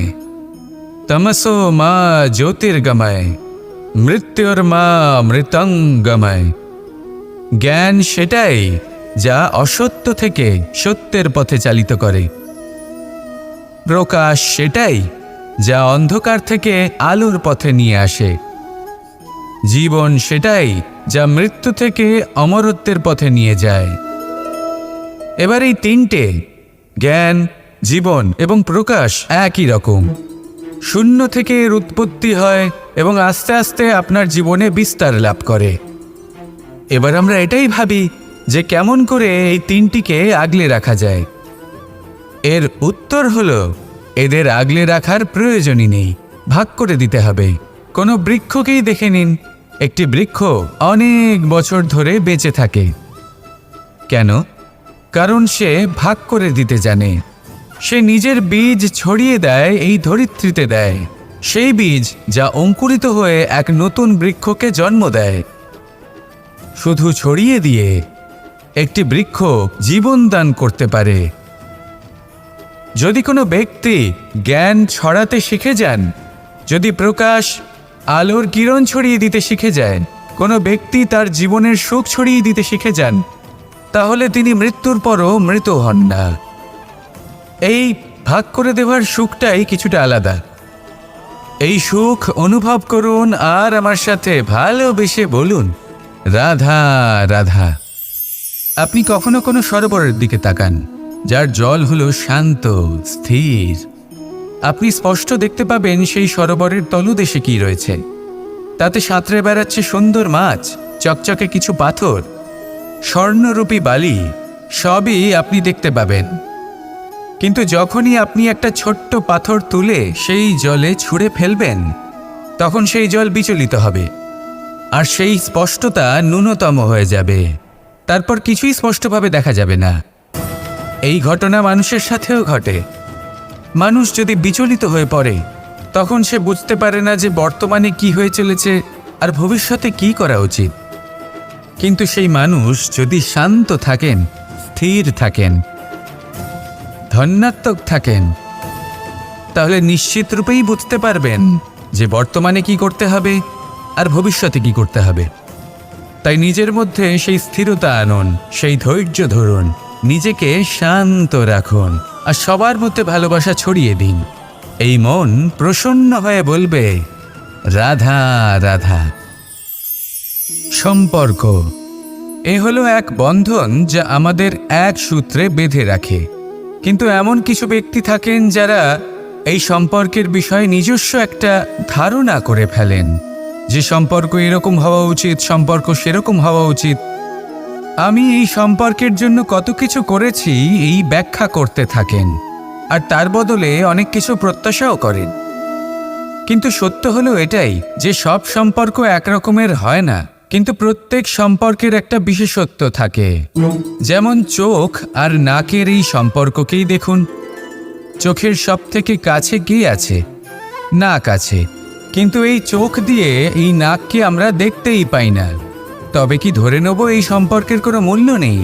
तमसो मा ज्योतिर्गमय, মৃত্যুর্মা মৃতঙ্গময়। জ্ঞান সেটাই যা অসত্য থেকে সত্যের পথে চালিত করে। প্রকাশ সেটাই যা অন্ধকার থেকে আলোর পথে নিয়ে আসে। জীবন সেটাই যা মৃত্যু থেকে অমরত্বের পথে নিয়ে যায়। এবার এই তিনটে, জ্ঞান, জীবন এবং প্রকাশ, একই রকম। শূন্য থেকে এর উৎপত্তি হয় এবং আস্তে আস্তে আপনার জীবনে বিস্তার লাভ করে। এবার আমরা এটাই ভাবি যে কেমন করে এই তিনটিকে আগলে রাখা যায়। এর উত্তর হলো, এদের আগলে রাখার প্রয়োজনই নেই, ভাগ করে দিতে হবে। কোনো বৃক্ষকেই দেখে নিন, একটি বৃক্ষ অনেক বছর ধরে বেঁচে থাকে। কেন? কারণ সে ভাগ করে দিতে জানে। সে নিজের বীজ ছড়িয়ে দেয়, এই ধরিত্রীতে দেয়, সেই বীজ যা অঙ্কুরিত হয়ে এক নতুন বৃক্ষকে জন্ম দেয়। শুধু ছড়িয়ে দিয়ে একটি বৃক্ষ জীবন দান করতে পারে। যদি কোনো ব্যক্তি জ্ঞান ছড়াতে শিখে যান, যদি প্রকাশ, আলোর কিরণ ছড়িয়ে দিতে শিখে যায়, কোনো ব্যক্তি তার জীবনের সুখ ছড়িয়ে দিতে শিখে যান, তাহলে তিনি মৃত্যুর পরও মৃত হন না। এই ভাগ করে দেওয়ার সুখটাই কিছুটা আলাদা। এই সুখ অনুভব করুন আর আমার সাথে ভালোবেসে বলুন, রাধা রাধা। আপনি কখনো কোনো সরোবরের দিকে তাকান, যার জল হলো শান্ত, স্থির। আপনি স্পষ্ট দেখতে পাবেন সেই সরোবরের তলদেশে কি রয়েছে। তাতে সাঁতরে বেড়াচ্ছে সুন্দর মাছ, চকচকে কিছু পাথর, স্বর্ণরূপী বালি, সবই আপনি দেখতে পাবেন। কিন্তু যখনই আপনি একটা ছোট্ট পাথর তুলে সেই জলে ছুঁড়ে ফেলবেন, তখন সেই জল বিচলিত হবে আর সেই স্পষ্টতা ন্যূনতম হয়ে যাবে। তারপর কিছুই স্পষ্টভাবে দেখা যাবে না। এই ঘটনা মানুষের সাথেও ঘটে। মানুষ যদি বিচলিত হয়ে পড়ে, তখন সে বুঝতে পারে না যে বর্তমানে কি হয়ে চলেছে আর ভবিষ্যতে কি করা উচিত। কিন্তু সেই মানুষ যদি শান্ত থাকেন, স্থির থাকেন, ধন্যাত্মক থাকেন, তাহলে নিশ্চিত রূপেই বুঝতে পারবেন যে বর্তমানে কি করতে হবে আর ভবিষ্যতে কি করতে হবে। তাই নিজের মধ্যে সেই স্থিরতা আনুন, সেই ধৈর্য ধরুন, নিজেকে শান্ত রাখুন আর সবার মধ্যে ভালোবাসা ছড়িয়ে দিন। এই মন প্রসন্ন হয়ে বলবে, রাধা রাধা। সম্পর্ক এ হলো এক বন্ধন যা আমাদের এক সূত্রে বেঁধে রাখে। কিন্তু এমন কিছু ব্যক্তি থাকেন যারা এই সম্পর্কের বিষয়ে নিজস্ব একটা ধারণা করে ফেলেন যে সম্পর্ক এরকম হওয়া উচিত, সম্পর্ক সেরকম হওয়া উচিত। আমি এই সম্পর্কের জন্য কত কিছু করেছি এই ব্যাখ্যা করতে থাকেন আর তার বদলে অনেক কিছু প্রত্যাশাও করেন। কিন্তু সত্য হলো এটাই যে সব সম্পর্ক একরকমের হয় না, কিন্তু প্রত্যেক সম্পর্কের একটা বিশেষত্ব থাকে। যেমন চোখ আর নাকের এই সম্পর্ককেই দেখুন। চোখের সব থেকে কাছে কে আছে? নাক আছে। কিন্তু এই চোখ দিয়ে এই নাককে আমরা দেখতেই পাই না। তবে কি ধরে নেব এই সম্পর্কের কোনো মূল্য নেই?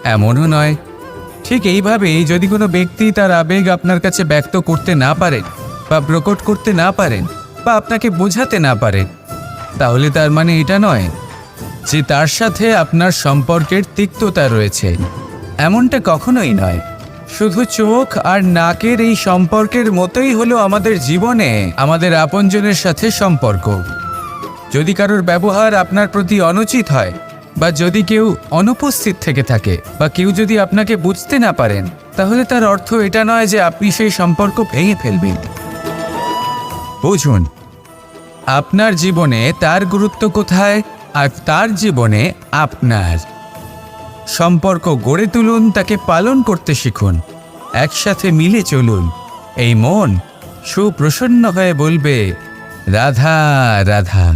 এমনও নয়। ঠিক এইভাবেই যদি কোনো ব্যক্তি তার আবেগ আপনার কাছে ব্যক্ত করতে না পারেন বা প্রকট করতে না পারেন বা আপনাকে বোঝাতে না পারেন, তাহলে তার মানে এটা নয় যে তার সাথে আপনার সম্পর্কের তিক্ততা রয়েছে। এমনটা কখনোই নয়। শুধু চোখ আর নাকের এই সম্পর্কের মতোই হলো আমাদের জীবনে আমাদের আপনজনের সাথে সম্পর্ক। যদি কারোর ব্যবহার আপনার প্রতি অনুচিত হয়, বা যদি কেউ অনুপস্থিত থেকে থাকে বা কেউ যদি আপনাকে বুঝতে না পারেন, তাহলে তার অর্থ এটা নয় যে আপনি সেই সম্পর্ক ভেঙে ফেলবেন। বুঝুন, আপনার জীবনে তার গুরুত্ব কোথায় আর তার জীবনে আপনার। সম্পর্ক গড়ে তুলুন, তাকে পালন করতে শিখুন, একসাথে মিলে চলুন। এই মন সুপ্রসন্ন হয়ে বলবে, রাধা রাধা।